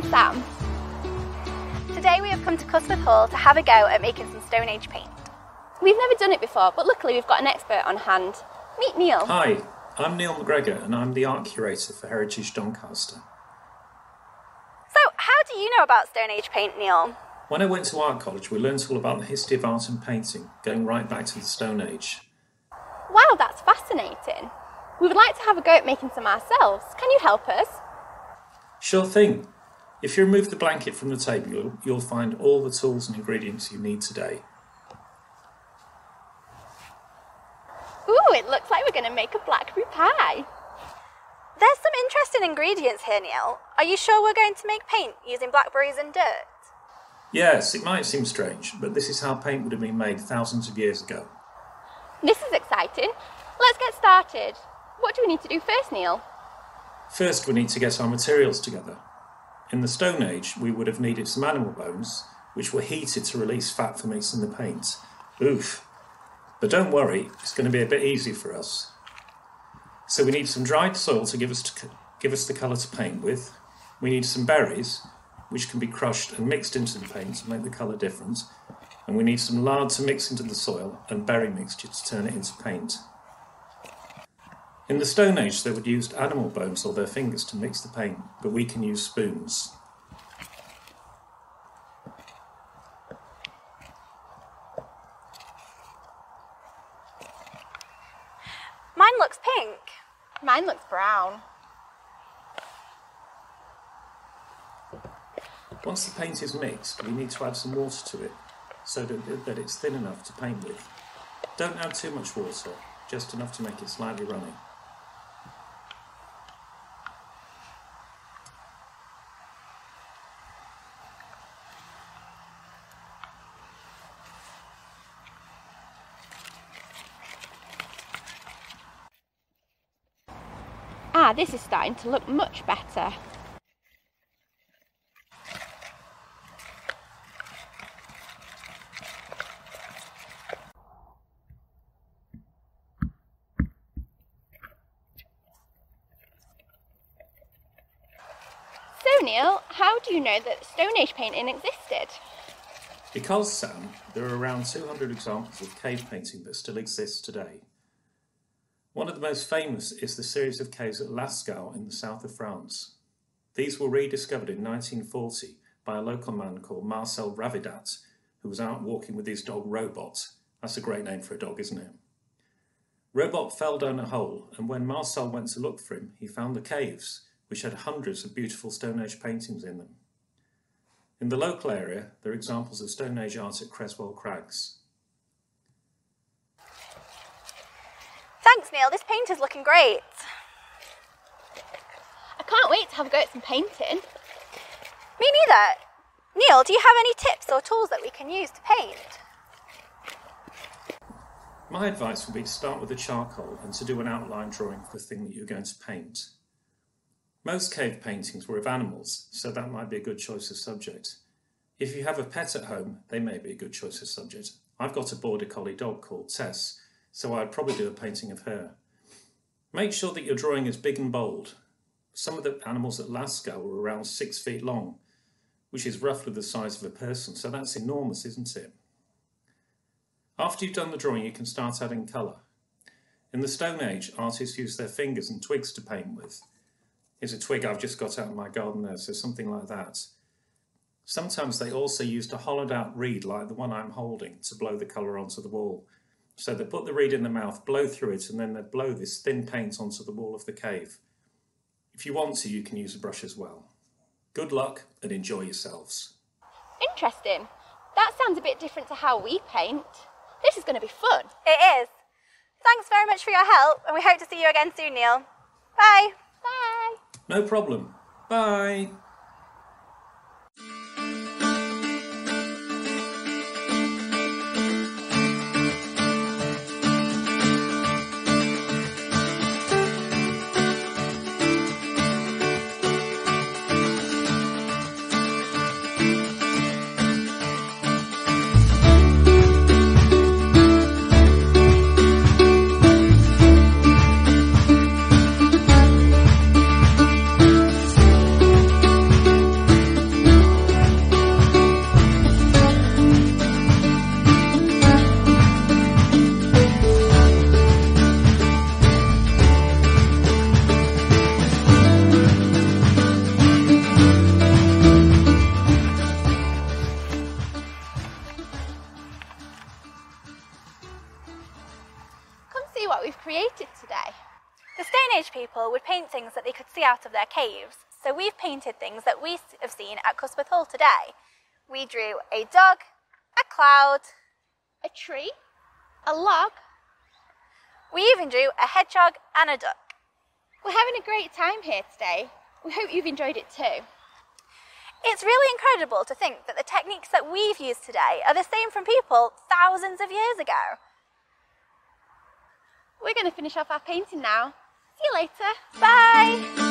Sam. Today we have come to Cusworth Hall to have a go at making some Stone Age paint. We've never done it before, but luckily we've got an expert on hand. Meet Neil. Hi, I'm Neil McGregor and I'm the Art Curator for Heritage Doncaster. So, how do you know about Stone Age paint, Neil? When I went to art college, we learnt all about the history of art and painting, going right back to the Stone Age. Wow, that's fascinating. We would like to have a go at making some ourselves. Can you help us? Sure thing. If you remove the blanket from the table, you'll find all the tools and ingredients you need today. Ooh, it looks like we're going to make a blackberry pie. There's some interesting ingredients here, Neil. Are you sure we're going to make paint using blackberries and dirt? Yes, it might seem strange, but this is how paint would have been made thousands of years ago. This is exciting. Let's get started. What do we need to do first, Neil? First, we need to get our materials together. In the Stone Age, we would have needed some animal bones, which were heated to release fat for mixing the paint. Oof. But don't worry, it's going to be a bit easy for us. So we need some dried soil to give us the colour to paint with. We need some berries, which can be crushed and mixed into the paint to make the colour different. And we need some lard to mix into the soil and berry mixture to turn it into paint. In the Stone Age, they would use animal bones or their fingers to mix the paint, but we can use spoons. Mine looks pink. Mine looks brown. Once the paint is mixed, we need to add some water to it, so that it's thin enough to paint with. Don't add too much water, just enough to make it slightly runny. Ah, this is starting to look much better. So Neil, how do you know that Stone Age painting existed? Because, Sam, there are around 200 examples of cave painting that still exist today. One of the most famous is the series of caves at Lascaux in the south of France. These were rediscovered in 1940 by a local man called Marcel Ravidat, who was out walking with his dog Robot. That's a great name for a dog, isn't it? Robot fell down a hole, and when Marcel went to look for him, he found the caves, which had hundreds of beautiful Stone Age paintings in them. In the local area, there are examples of Stone Age art at Creswell Crags. Thanks, Neil. This paint is looking great. I can't wait to have a go at some painting. Me neither. Neil, do you have any tips or tools that we can use to paint? My advice would be to start with a charcoal and to do an outline drawing for the thing that you're going to paint. Most cave paintings were of animals, so that might be a good choice of subject. If you have a pet at home, they may be a good choice of subject. I've got a border collie dog called Tess, so I'd probably do a painting of her. Make sure that your drawing is big and bold. Some of the animals at Lascaux were around 6 feet long, which is roughly the size of a person, so that's enormous, isn't it? After you've done the drawing, you can start adding colour. In the Stone Age, artists used their fingers and twigs to paint with. Here's a twig I've just got out of my garden there, so something like that. Sometimes they also used a hollowed out reed like the one I'm holding to blow the colour onto the wall. So they put the reed in the mouth, blow through it, and then they blow this thin paint onto the wall of the cave. If you want to, you can use a brush as well. Good luck and enjoy yourselves. Interesting. That sounds a bit different to how we paint. This is going to be fun. It is. Thanks very much for your help, and we hope to see you again soon, Neil. Bye. Bye. No problem. Bye. what we've created today. The Stone Age people would paint things that they could see out of their caves, so we've painted things that we have seen at Cusworth Hall today. We drew a dog, a cloud, A tree, a log. We even drew a hedgehog and a duck. We're having a great time here today. We hope you've enjoyed it too. It's really incredible to think that the techniques that we've used today are the same from people thousands of years ago. We're going to finish off our painting now. See you later. Bye!